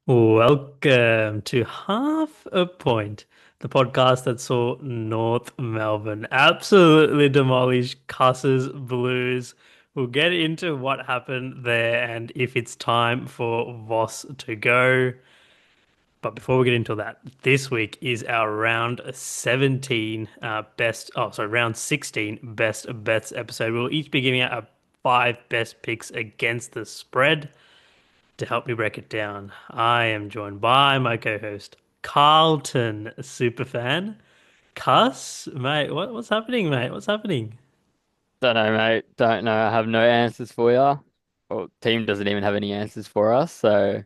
Welcome to Half a Point, the podcast that saw North Melbourne absolutely demolish Cuss's Blues. We'll get into what happened there and if it's time for Voss to go. But before we get into that, this week is our round 17 round 16 best bets episode. We'll each be giving out our five best picks against the spread. To help me break it down, I am joined by my co-host, Carlton Superfan. Cuss, mate, what's happening, mate? What's happening? Don't know, mate. Don't know. I have no answers for you. Well, team doesn't even have any answers for us. So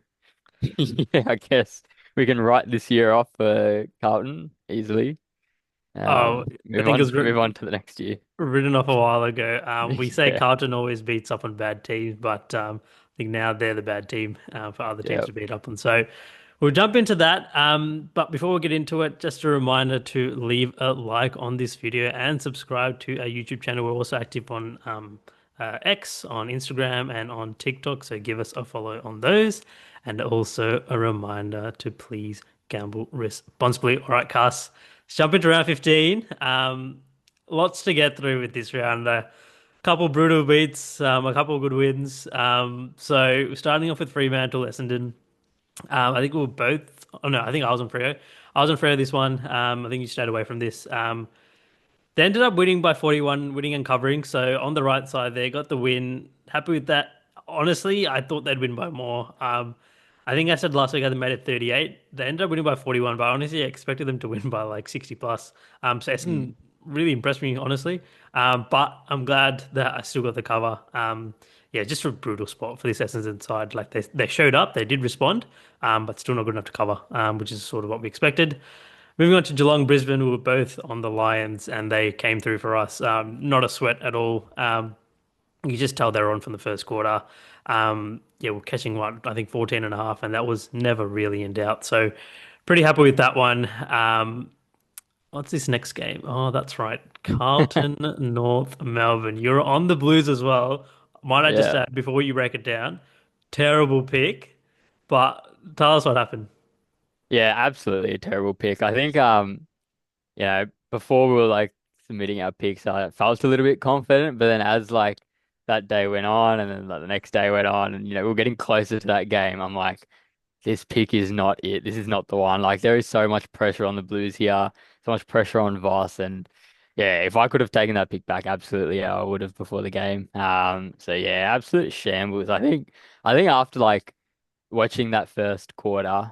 yeah, I guess we can write this year off for Carlton easily. Oh, I Move think it on, was move on to the next year. written off a while ago. We say Yeah, Carlton always beats up on bad teams, but I think now they're the bad team for other teams yeah. to beat up on. So we'll jump into that. But before we get into it, just a reminder to leave a like on this video and subscribe to our YouTube channel. We're also active on X, on Instagram, and on TikTok. So give us a follow on those. And also a reminder to please gamble responsibly. All right, Cass, let's jump into round 15. Lots to get through with this round. A couple brutal beats, a couple good wins. So starting off with Fremantle, Essendon. I think we were both. Oh no, I think I was on Freo. I was on Freo this one. I think you stayed away from this. They ended up winning by 41, winning and covering. So on the right side, they got the win. Happy with that. Honestly, I thought they'd win by more. I think I said last week they made it 38. They ended up winning by 41, but honestly, I expected them to win by like 60 plus. So Essendon Mm. really impressed me, honestly. But I'm glad that I still got the cover. Yeah, just a brutal spot for this Essendon side. Like they showed up, they did respond, but still not good enough to cover, which is sort of what we expected. Moving on to Geelong, Brisbane, we were both on the Lions and they came through for us. Not a sweat at all. You just tell they're on from the first quarter. Yeah, we're catching what I think 14 and a half, and that was never really in doubt. So pretty happy with that one. What's this next game? Oh, that's right. Carlton, North Melbourne. You're on the Blues as well. Might I just Yeah, add before you break it down? Terrible pick, but tell us what happened. yeah. Absolutely a terrible pick. I think before we were like submitting our picks, I felt a little bit confident, but then as like that day went on, and then like the next day went on, and we are getting closer to that game, I'm like, this pick is not it. This is not the one. Like there is so much pressure on the Blues here, so much pressure on Voss, and yeah, if I could have taken that pick back, absolutely, yeah, I would have before the game. So yeah, absolute shambles. I think after like watching that first quarter,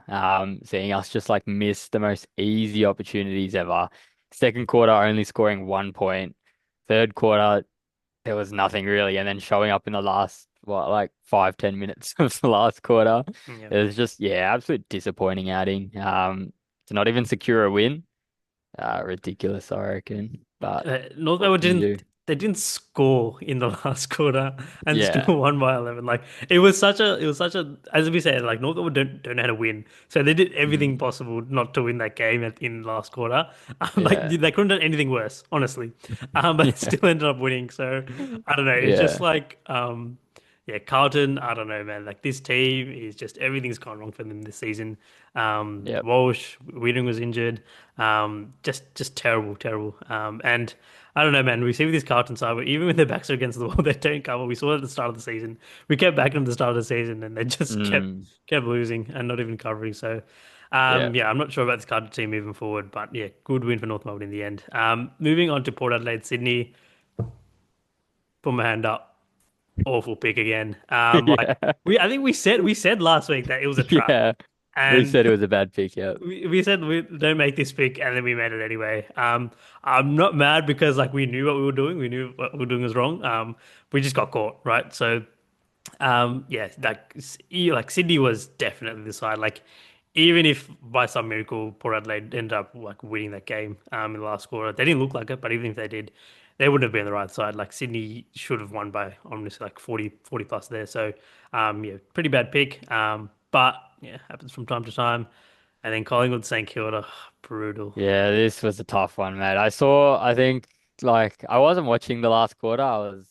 seeing us just like miss the most easy opportunities ever. Second quarter, only scoring 1 point. Third quarter, there was nothing really. And then showing up in the last, what, like 5, 10 minutes of the last quarter, Yeah. it was just, yeah, absolute disappointing outing. To not even secure a win, ridiculous, I reckon. But North what Melbourne can you do? didn't score in the last quarter and Yeah. still won by 11. Like it was such a as we said, like North Melbourne don't know how to win. So they did everything Mm, possible not to win that game in last quarter. Like yeah. they couldn't have done anything worse, honestly. But Yeah. still ended up winning. So I don't know. It's just Yeah. like yeah, Carlton, I don't know, man. Like this team is just everything's gone wrong for them this season. Yep. Walsh, Wiedering was injured. Just terrible, terrible. And I don't know, man. We see with this Carlton side, where even when their backs are against the wall, they don't cover. We saw it at the start of the season. We kept backing them at the start of the season, and they just Mm, kept losing and not even covering. So, yeah. yeah, I'm not sure about this Carlton team moving forward, but yeah, good win for North Melbourne in the end. Moving on to Port Adelaide, Sydney. Put my hand up. Awful pick again. Like Yeah. I think we said last week that it was a trap, Yeah. We and said it was a bad pick, yeah. we said we don't make this pick, and then we made it anyway. I'm not mad because like we knew what we were doing. We knew what we were doing was wrong. We just got caught, right? So, yeah, like Sydney was definitely the side. Like, even if by some miracle Port Adelaide ended up like winning that game, in the last quarter, they didn't look like it. But even if they did, they wouldn't have been the right side. Like Sydney should have won by honestly like 40 plus there. So, yeah, pretty bad pick. But yeah, happens from time to time. And then Collingwood, St Kilda, brutal. Yeah, this was a tough one, mate. I think, like, I wasn't watching the last quarter. I was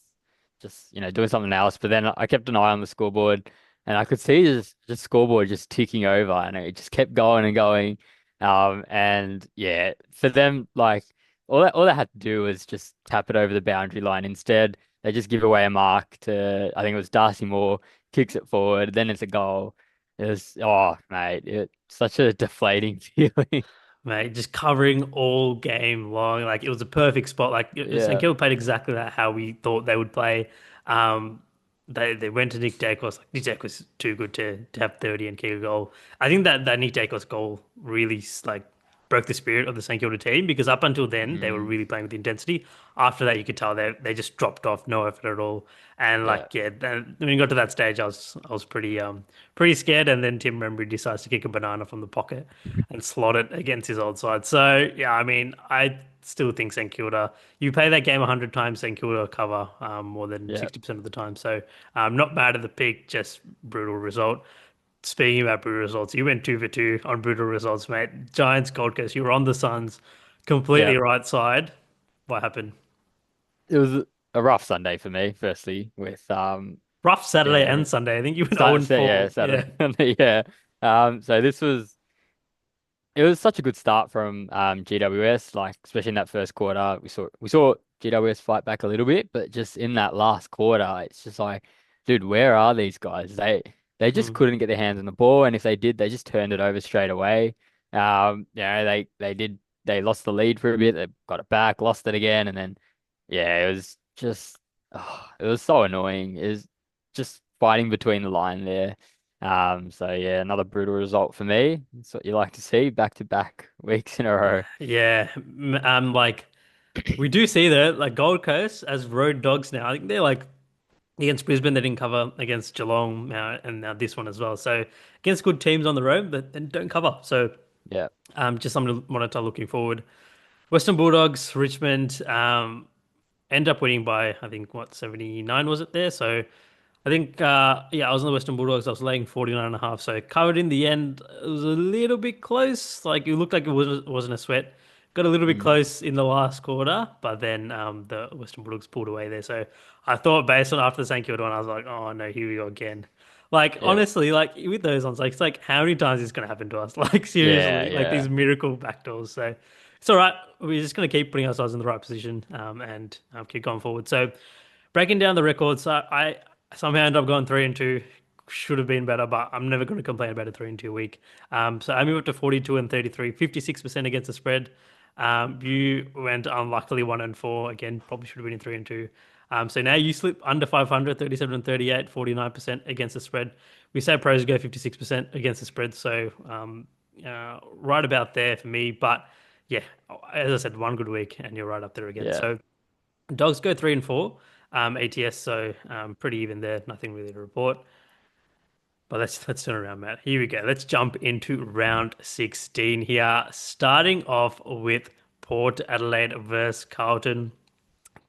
just, doing something else. But then I kept an eye on the scoreboard. and I could see just scoreboard just ticking over, and it just kept going and going. And yeah, for them, like all they had to do was just tap it over the boundary line. Instead, they just give away a mark to, I think it was Darcy Moore, kicks it forward, then it's a goal. It was, oh mate, it's such a deflating feeling. Mate, just covering all game long. Like it was a perfect spot. Like St Yeah. Kilda played exactly that how we thought they would play. Um, they went to Nick Dacos. Like Nick Dacos is too good to have 30 and kick a goal. I think that Nick Dacos goal really like broke the spirit of the St Kilda team because up until then they were Mm, really playing with intensity. After that, you could tell they just dropped off, no effort at all. And yeah. like yeah, when we got to that stage, I was pretty scared. And then Tim Membry decides to kick a banana from the pocket and slot it against his old side. So yeah, I mean, I still think St Kilda. You play that game 100 times, St Kilda cover more than Yeah. 60% of the time. So not bad at the pick, just brutal result. Speaking about brutal results, you went 2 for 2 on brutal results, mate. Giants, Gold Coast, you were on the Suns, Yeah. completely right side. What happened? It was a rough Sunday for me, firstly, with Rough Saturday yeah, and Sunday. I think you went 0 start and yeah, 4. Yeah. Saturday. Yeah. So this was it was such a good start from GWS, like especially in that first quarter. We saw GWS fight back a little bit, but just in that last quarter, it's just like, dude, where are these guys? They just Mm. couldn't get their hands on the ball, and if they did, they just turned it over straight away. They lost the lead for a bit, they got it back, lost it again, and then yeah, it was just it was so annoying. It was just fighting between the line there. So yeah, another brutal result for me. That's what you like to see, back to back weeks in a row. Yeah. Like we do see that, like Gold Coast as road dogs now. I think they're like against Brisbane, they didn't cover against Geelong and now this one as well. So against good teams on the road, but then don't cover. So Yeah. just something to monitor looking forward. Western Bulldogs, Richmond, end up winning by I think what 79 was it there? So I think yeah, I was on the Western Bulldogs. I was laying 49.5, so covered in the end. It was a little bit close. Like it looked like it wasn't a sweat. Got a little bit Mm. close in the last quarter, but then the Western Bulldogs pulled away there. So I thought based on after the St Kilda one, I was like, oh no, here we go again. Like Yeah. honestly, like with those ones, like it's like how many times is this gonna happen to us? Like Yeah. seriously, like Yeah. these miracle backdoors. So it's all right. We're just gonna keep putting ourselves in the right position and keep going forward. So breaking down the records, I somehow ended up going 3-2. Should have been better, but I'm never going to complain about a 3-2 week. So I moved up to 42 and 33, 56% against the spread. You went unluckily 1-4 again. Probably should have been in 3-2. So now you slip under 500, 37 and 38, 49% against the spread. We say pros go 56% against the spread, so right about there for me. But yeah, as I said, one good week, and you're right up there again. Yeah. So dogs go 3-4 ATS, so pretty even there. Nothing really to report. But let's turn around, Matt. Here we go. Let's jump into round 16 here. Starting off with Port Adelaide versus Carlton.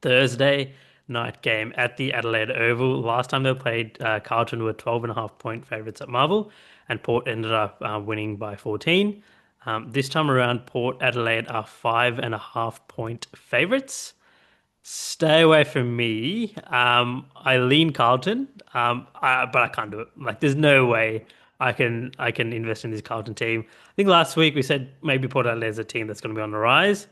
Thursday night game at the Adelaide Oval. Last time they played, Carlton were 12.5 point favourites at Marvel, and Port ended up winning by 14. This time around, Port Adelaide are 5.5 point favourites. Stay away from me. I lean Carlton, but I can't do it. Like, there's no way I can invest in this Carlton team. I think last week we said maybe Port Adelaide's a team that's going to be on the rise.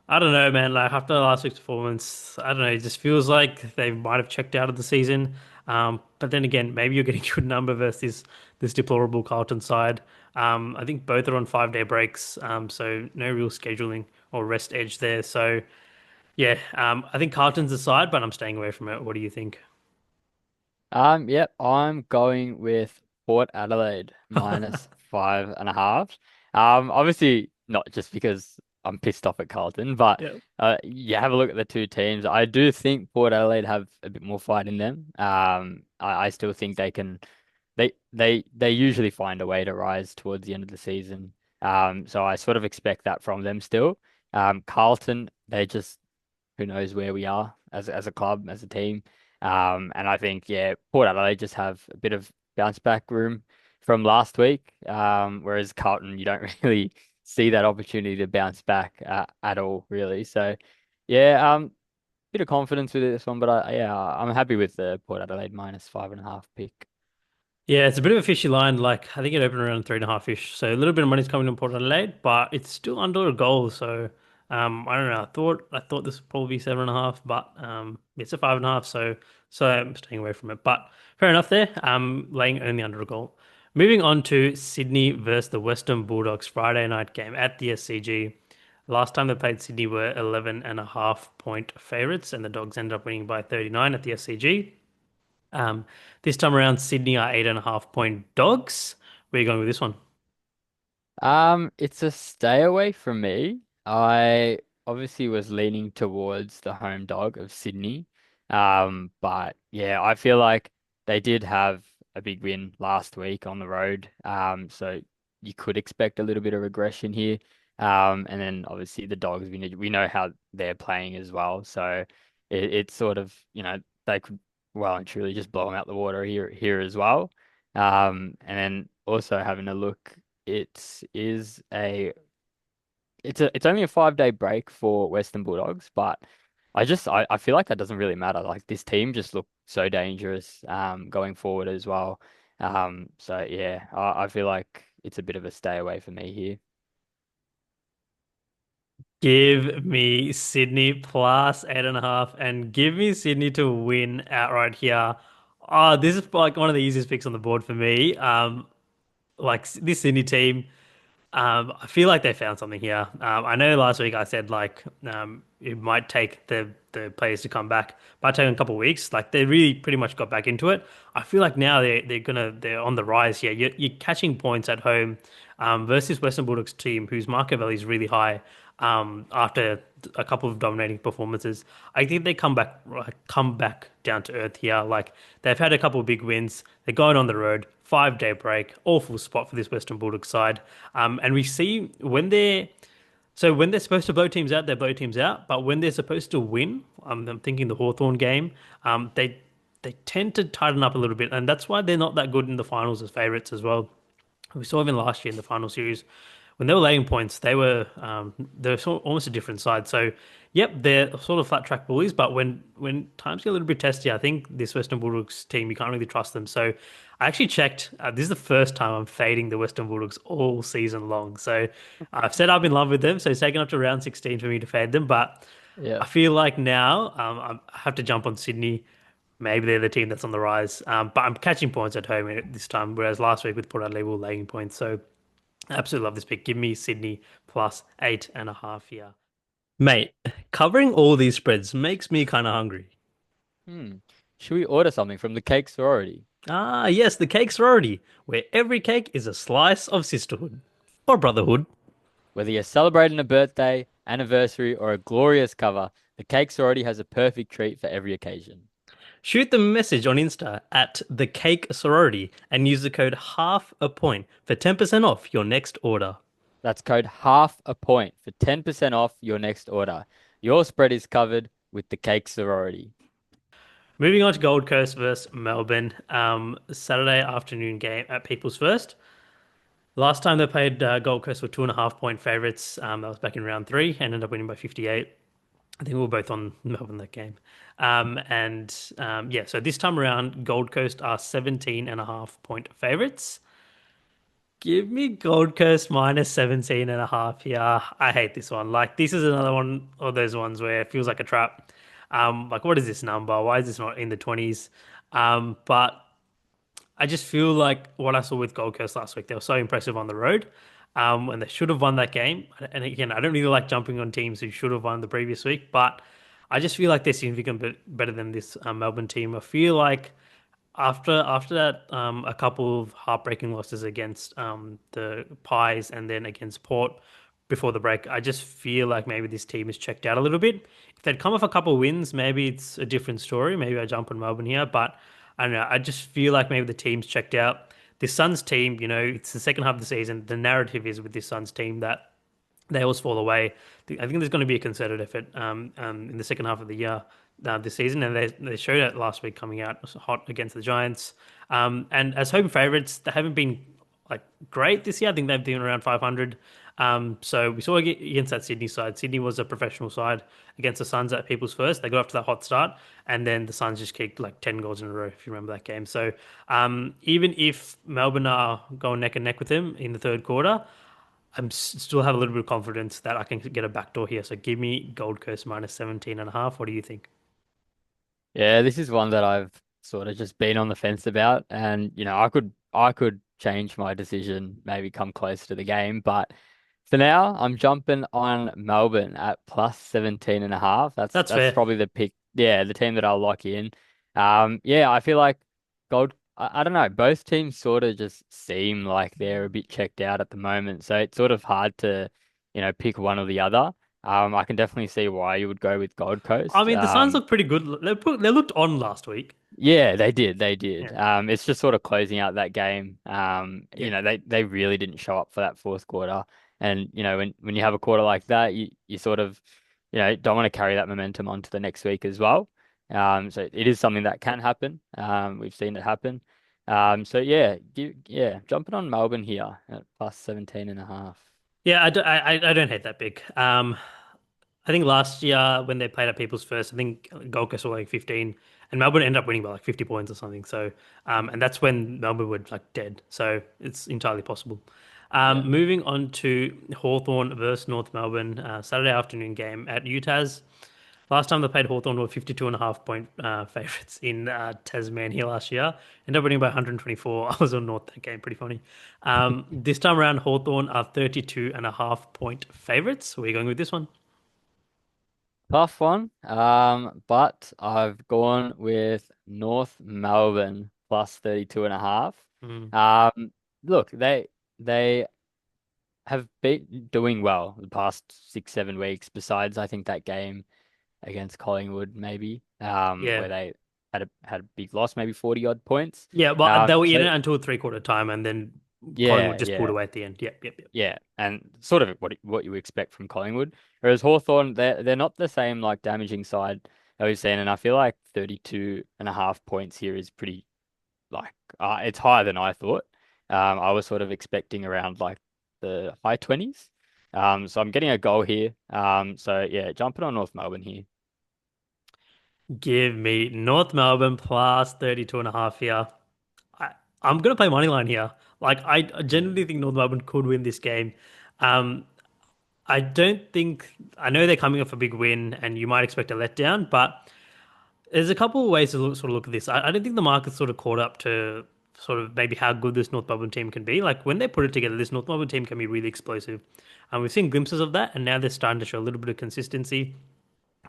I don't know, man. Like after last week's performance, I don't know. It just feels like they might have checked out of the season. But then again, maybe you're getting a good number versus this deplorable Carlton side. I think both are on 5-day breaks, so no real scheduling or rest edge there. So. Yeah, I think Carlton's the side, but I'm staying away from it. What do you think? Yep, I'm going with Port Adelaide minus 5.5. Obviously not just because I'm pissed off at Carlton, but Yeah. you have a look at the two teams. I do think Port Adelaide have a bit more fight in them. I still think they can. They usually find a way to rise towards the end of the season. So I sort of expect that from them still. Carlton, they just who knows where we are as a club, as a team. And I think, yeah, Port Adelaide just have a bit of bounce back room from last week. Whereas Carlton, you don't really see that opportunity to bounce back at all, really. So, yeah, bit of confidence with this one, but yeah, I'm happy with the Port Adelaide minus 5.5 pick. Yeah, it's a bit of a fishy line. Like I think it opened around 3.5 ish. So a little bit of money's coming to Port Adelaide, but it's still under a goal. So I don't know. I thought this would probably be 7.5, but it's a 5.5. So I'm staying away from it. But fair enough there. Laying only under a goal. Moving on to Sydney versus the Western Bulldogs Friday night game at the SCG. Last time they played Sydney were 11.5 point favorites, and the Dogs ended up winning by 39 at the SCG. Um, this time around, Sydney are 8.5 point dogs. Where are you going with this one? It's a stay away from me. I obviously was leaning towards the home dog of Sydney. But yeah, I feel like they did have a big win last week on the road. So you could expect a little bit of regression here. And then obviously the dogs, we know how they're playing as well. So it's sort of, they could well and truly just blow them out the water here as well. And then also having a look. It is a it's only a 5 day break for Western Bulldogs, but I feel like that doesn't really matter. Like this team just looked so dangerous going forward as well. So yeah, I feel like it's a bit of a stay away for me here. Give me Sydney plus 8.5 and give me Sydney to win outright here. Oh, this is like one of the easiest picks on the board for me. Like this Sydney team. I feel like they found something here. I know last week I said like it might take the players to come back, might take a couple of weeks. Like they really pretty much got back into it. I feel like now they're on the rise here. You're catching points at home versus Western Bulldogs team whose market value is really high. After a couple of dominating performances, I think they come back down to earth here. Like they've had a couple of big wins. They're going on the road. 5 day break, awful spot for this Western Bulldogs side. And we see when they're supposed to blow teams out, they blow teams out. But when they're supposed to win, I'm thinking the Hawthorn game, they tend to tighten up a little bit, and that's why they're not that good in the finals as favourites as well. We saw even last year in the final series when they were laying points, they were almost a different side. So, yep, they're sort of flat track bullies, but when times get a little bit testy, I think this Western Bulldogs team you can't really trust them. So, I actually checked. This is the first time I'm fading the Western Bulldogs all season long. So, I've said I'm in love with them. So, it's taken up to round 16 for me to fade them, but Yeah. I feel like now I have to jump on Sydney. Maybe they're the team that's on the rise. But I'm catching points at home this time, whereas last week with Port Adelaide we were laying points. So I absolutely love this pick. Give me Sydney plus 8.5 here. Mate, covering all these spreads makes me kind of hungry. Hmm. Should we order something from the cake sorority? Ah, yes, the cake sorority, where every cake is a slice of sisterhood or brotherhood. Whether you're celebrating a birthday, anniversary, or a glorious cover, the cake sorority has a perfect treat for every occasion. Shoot them a message on Insta at the cake sorority and use the code half a point for 10% off your next order. That's code half a point for 10% off your next order. Your spread is covered with the cake sorority. Moving on to Gold Coast versus Melbourne, Saturday afternoon game at People's First. Last time they played Gold Coast were 2.5 point favorites. That was back in round three, ended up winning by 58. I think we were both on Melbourne that game. Yeah, so this time around, Gold Coast are 17.5 point favorites. Give me Gold Coast minus 17.5 here. I hate this one. Like, this is another one of those ones where it feels like a trap. Like, what is this number? Why is this not in the 20s? But I just feel like what I saw with Gold Coast last week, they were so impressive on the road. And they should have won that game. And again, I don't really like jumping on teams who should have won the previous week, but I just feel like they're significantly better than this Melbourne team. I feel like after that, a couple of heartbreaking losses against the Pies and then against Port before the break, I just feel like maybe this team is checked out a little bit. If they'd come off a couple of wins, maybe it's a different story. Maybe I jump on Melbourne here, but I don't know. I just feel like maybe the team's checked out. This Suns team, it's the second half of the season. The narrative is with this Suns team that they always fall away. I think there's going to be a concerted effort in the second half of the year this season, and they showed it last week coming out hot against the Giants. And as home favorites, they haven't been like great this year. I think they've been around 500. So we saw against that Sydney side. Sydney was a professional side against the Suns at People's First. They got off to that hot start, and then the Suns just kicked like 10 goals in a row, if you remember that game. So even if Melbourne are going neck and neck with him in the third quarter, still have a little bit of confidence that I can get a backdoor here. So give me Gold Coast minus 17 and a half. What do you think? Yeah, this is one that I've sort of just been on the fence about, and I could change my decision, maybe come close to the game, but for now I'm jumping on Melbourne at plus 17 and a half. That's That's that's fair. probably the pick, yeah, the team that I'll lock in. Yeah, I feel like I don't know, both teams sort of just seem like they're a bit checked out at the moment, so it's sort of hard to, pick one or the other. I can definitely see why you would go with Gold I Coast. mean, the Suns look pretty good. They looked on last week. Yeah, they did. They did. Yeah. It's just sort of closing out that game. Yeah. They really didn't show up for that fourth quarter. And, when you have a quarter like that, you sort of, don't want to carry that momentum on to the next week as well. So it is something that can happen. We've seen it happen. So yeah, jumping on Melbourne here at plus 17 and a half. Yeah, I don't hate that pick. I think last year when they played at People's First, I think Gold Coast were like 15, and Melbourne ended up winning by like 50 points or something. So, and that's when Melbourne were like dead. So it's entirely possible. Yeah. Moving on to Hawthorn versus North Melbourne, Saturday afternoon game at Utah's. Last time they played Hawthorn were 52 and a half point favorites in Tasmania last year. Ended up winning by 124. I was on North that game, pretty funny. This time around, Hawthorn are 32 and a half point favorites. Where are you going with this one? Tough one. But I've gone with North Melbourne plus 32 and a half. Mm. Look, they have been doing well the past 6, 7 weeks, besides I think that game against Collingwood, maybe, Yeah. where they had a big loss, maybe 40 odd points. Yeah, well, they were in So it until three-quarter time, and then yeah, Collingwood just pulled yeah. away at the end. Yep, yep, yep. Yeah, and sort of what you expect from Collingwood. Whereas Hawthorn, they're not the same like damaging side that we've seen, and I feel like 32 and a half points here is pretty like it's higher than I thought. I was sort of expecting around like the high 20s. So I'm getting a goal here. So yeah, jumping on North Melbourne here. Give me North Melbourne plus 32 and a half here. I, I'm going to play money line here. Like, I Mm. genuinely think North Melbourne could win this game. Um, I don't think, I know they're coming off a big win and you might expect a letdown, but there's a couple of ways to sort of look at this. I don't think the market's sort of caught up to sort of maybe how good this North Melbourne team can be. Like when they put it together, this North Melbourne team can be really explosive. And we've seen glimpses of that, and now they're starting to show a little bit of consistency.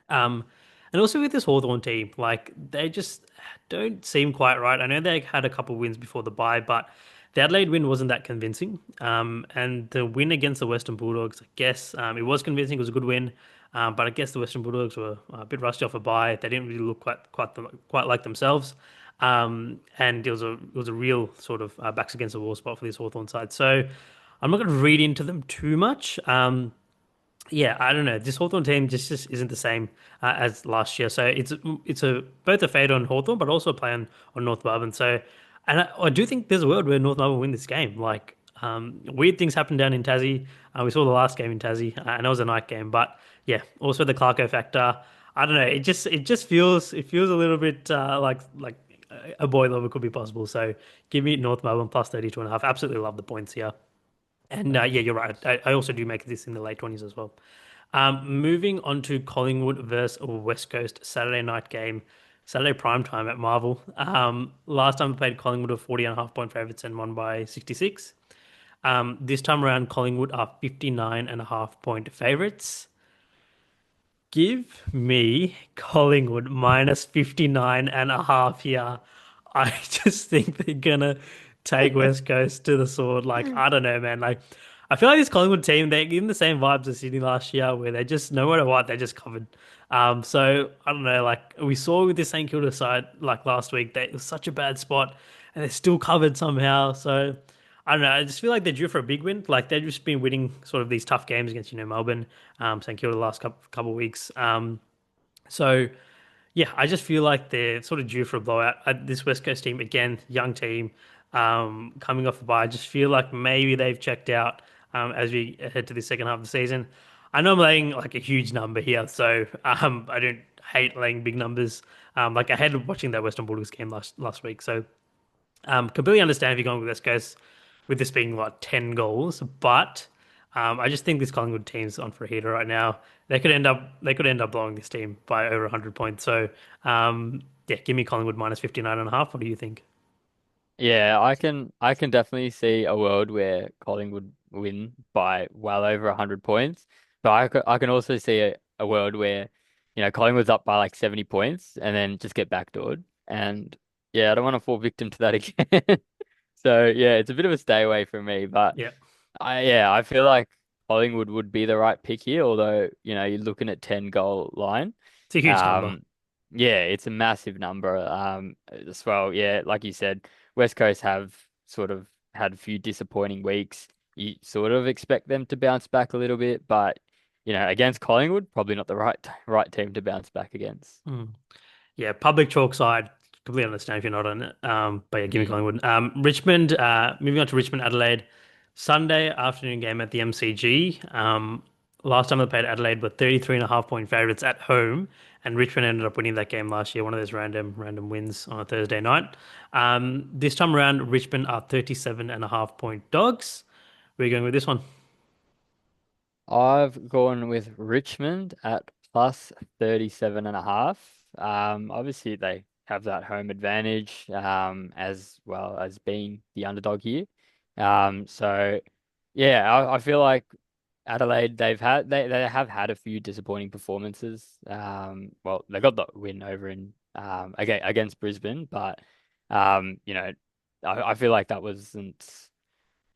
Um, and also with this Hawthorn team, like they just don't seem quite right. I know they had a couple wins before the bye, but the Adelaide win wasn't that convincing. And the win against the Western Bulldogs, I guess, it was convincing. It was a good win. But I guess the Western Bulldogs were a bit rusty off a bye. They didn't really look quite like themselves. And it was a real sort of backs against the wall spot for this Hawthorn side. So I'm not going to read into them too much. Yeah, I don't know. This Hawthorn team just isn't the same as last year. So it's a both a fade on Hawthorn, but also a play on North Melbourne. So, and I do think there's a world where North Melbourne win this game. Like weird things happen down in Tassie. We saw the last game in Tassie, and it was a night game. But yeah, also the Clarko factor. I don't know. It feels a little bit like a boil-over could be possible. So give me North Melbourne plus 32 and a half. Absolutely love the points here. And yeah, you're right. I also do make this in the late 20s as well. Moving on to Collingwood versus West Coast Saturday night game, Saturday prime time at Marvel. Last time we played Collingwood were 40 and a half point favorites and won by 66. This time around, Collingwood are 59 and a half point favorites. Give me Collingwood minus 59 and a half here. I just think they're gonna take West Coast to the sword. Like, I don't know, man. Like, I feel like this Collingwood team, they're giving the same vibes as Sydney last year, where they just, no matter what, they're just covered. So I don't know, like we saw with the St Kilda side, like last week, it was such a bad spot and they're still covered somehow. So I don't know. I just feel like they're due for a big win. Like they've just been winning sort of these tough games against, Melbourne, St Kilda the last couple of weeks. So yeah, I just feel like they're sort of due for a blowout. This West Coast team, again, young team, coming off a bye. I just feel like maybe they've checked out. as we head to the second half of the season. I know I'm laying like a huge number here, so I don't hate laying big numbers. Like I hated watching that Western Bulldogs game last week, so completely understand if you're going with West Coast with this being like 10 goals, but I just think this Collingwood team's on for a heater right now. They could end up blowing this team by over 100 points. So yeah, give me Collingwood minus 59 and a half. What do you think? Yeah, I can definitely see a world where Collingwood win by well over 100 points. But I can also see a world where, Collingwood's up by like 70 points and then just get backdoored. And yeah, I don't want to fall victim to that again. So yeah, it's a bit of a stay away from me. But Yeah, I feel like Collingwood would be the right pick here, although, you're looking at 10 goal line. it's a huge number. Um, yeah, it's a massive number. As well, yeah, like you said, West Coast have sort of had a few disappointing weeks. You sort of expect them to bounce back a little bit, but against Collingwood, probably not the right team to bounce back against. Mm. Yeah, public chalk side. Completely understand if you're not on it. But yeah, give me Mm. Collingwood. Richmond. Moving on to Richmond Adelaide, Sunday afternoon game at the MCG. Last time they played Adelaide were 33.5 point favorites at home, and Richmond ended up winning that game last year. One of those random wins on a Thursday night. This time around, Richmond are 37.5 point dogs. We're going with this one. I've gone with Richmond at plus 37 and a half. Obviously they have that home advantage, as well as being the underdog here. So yeah, I feel like Adelaide, they have had a few disappointing performances. Well, they got the win over in against Brisbane, but I feel like that wasn't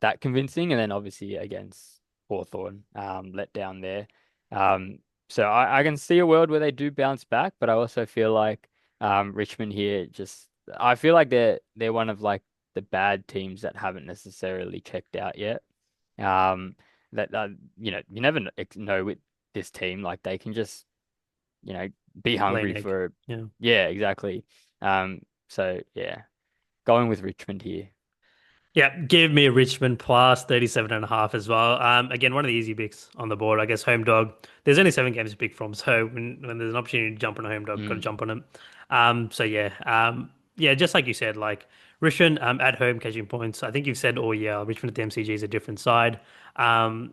that convincing. And then obviously against Hawthorn, let down there. Um, so I can see a world where they do bounce back, but I also feel like Richmond here just I feel like they're one of like the bad teams that haven't necessarily checked out yet. Um, that you never know with this team, like they can just you know be Lay an hungry egg. for Yeah. yeah, exactly. So yeah, going with Richmond here. Yeah, give me Richmond plus 37.5 as well. Again, one of the easy picks on the board. I guess home dog. There's only 7 games to pick from, so when there's an opportunity to jump on a home dog, got to Mm. jump on it. So yeah, yeah, just like you said, like Richmond at home catching points. I think you've said all year Richmond at the MCG is a different side. Um,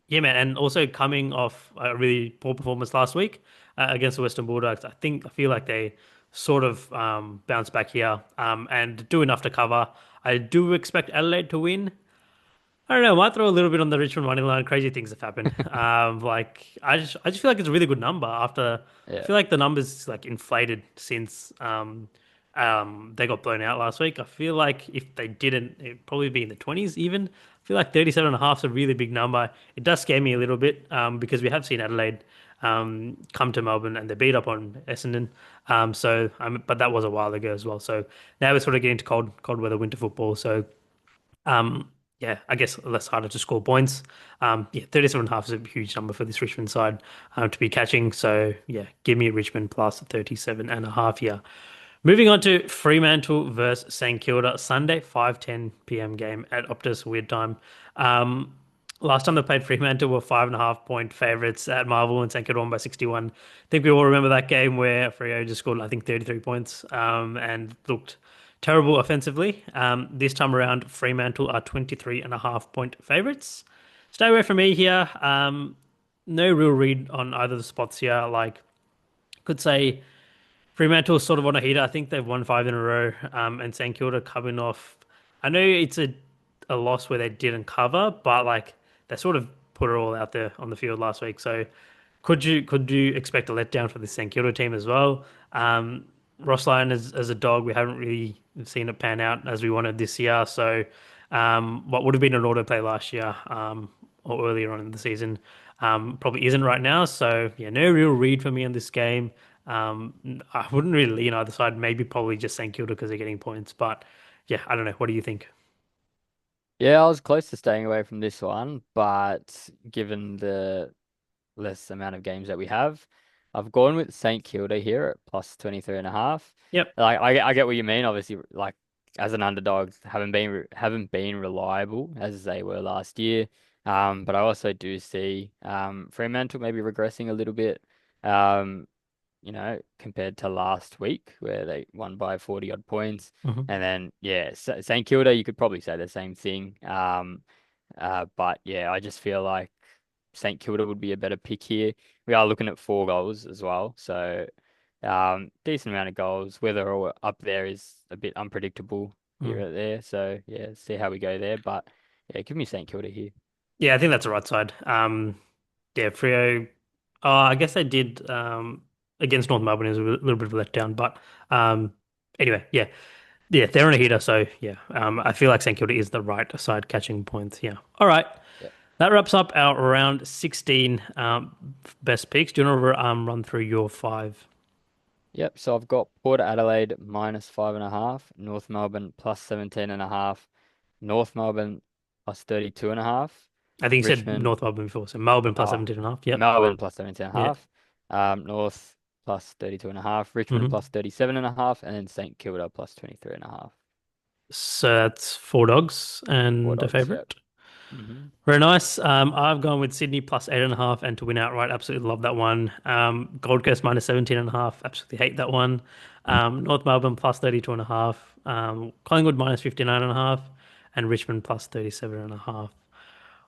yeah, man, and also coming off a really poor performance last week against the Western Bulldogs, I feel like they sort of bounce back here and do enough to cover. I do expect Adelaide to win. I don't know. I might throw a little bit on the Richmond money line. Crazy things have happened. Like I just feel like it's a really good number. After I Yeah. feel like the numbers like inflated since they got blown out last week. I feel like if they didn't, it'd probably be in the 20s even. I feel like 37.5 is a really big number. It does scare me a little bit because we have seen Adelaide come to Melbourne and they beat up on Essendon. But that was a while ago as well. So now we're sort of getting to cold weather winter football. So um, yeah, I guess less harder to score points. Yeah, 37.5 is a huge number for this Richmond side to be catching. So yeah, give me Richmond plus 37.5 here. Moving on to Fremantle versus St Kilda Sunday, 5:10 p.m. game at Optus Weird Time. Um, Last time they played Fremantle were 5.5 point favorites at Marvel and St Kilda won by 61. I think we all remember that game where Freo just scored, I think, 33 points and looked terrible offensively. This time around, Fremantle are 23.5 point favorites. Stay away from me here. No real read on either of the spots here. Like, could say Fremantle's sort of on a heater. I think they've won 5 in a row. And St Kilda coming off. I know it's a loss where they didn't cover, but like they sort of put it all out there on the field last week. So could you expect a letdown for the St Kilda team as well? Ross Lyon as a dog, we haven't really seen it pan out as we wanted this year. So what would have been an autoplay last year or earlier on in the season probably isn't right now. So yeah, no real read for me on this game. I wouldn't really lean either side. Maybe probably just St Kilda because they're getting points. But yeah, I don't know. What do you think? Yeah, I was close to staying away from this one, but given the less amount of games that we have, I've gone with St Kilda here at plus 23 and a half. Yep. Like I get what you mean. Obviously, like as an underdog, haven't been reliable as they were last year. But I also do see Fremantle maybe regressing a little bit. Um, compared to last week where they won by 40 odd points. Mhm. And then, yeah, St Kilda, you could probably say the same thing. But yeah, I just feel like St Kilda would be a better pick here. We are looking at 4 goals as well. So, decent amount of goals. Whether or up there is a bit unpredictable here Mm. or there. So, yeah, see how we go there. But yeah, give me St Kilda here. Yeah, I think that's the right side. Yeah, Freo. Oh, I guess they did against North Melbourne. It was a little bit of a letdown, but um, anyway, yeah, yeah, they're on a heater, so yeah, I feel like St Kilda is the right side catching points. Yeah. All right, Yeah. that wraps up our round 16 best picks. Do you want to run through your five? Yep, so I've got Port Adelaide -5.5, North Melbourne +17.5, North Melbourne +32.5, I think you said Richmond, North Melbourne before, so Melbourne plus oh, 17 and a half. Yep. Melbourne +17.5, Yeah. North +32.5, Richmond Hmm. +37.5, and then St Kilda +23.5. So that's four dogs and a Bulldogs, yep. favorite. hmm Very nice. I've gone with Sydney plus 8.5 and to win outright. Absolutely love that one. Gold Coast minus 17.5. Absolutely hate that one. North Melbourne plus 32.5. Collingwood minus 59.5. And Richmond plus 37.5.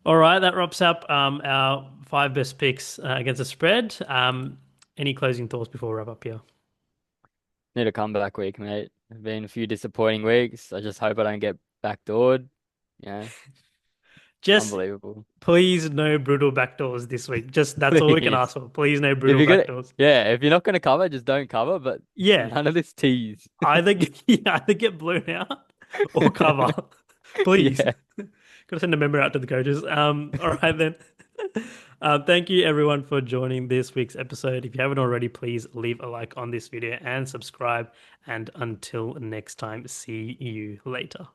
All right, that wraps up our five best picks against the spread. Any closing thoughts before we wrap up here? Need a comeback week, mate. It's been a few disappointing weeks. I just hope I don't get backdoored. Yeah, Just unbelievable. please no brutal backdoors this week. Just that's all we can ask Please. for. Please no If brutal you're gonna, backdoors. yeah, if you're not gonna cover, just don't cover. But Yeah, none of this tease. either get blown out or cover. Please. Yeah. Gotta send a memo out to the coaches. All right then. Thank you everyone for joining this week's episode. If you haven't already, please leave a like on this video and subscribe. And until next time, see you later.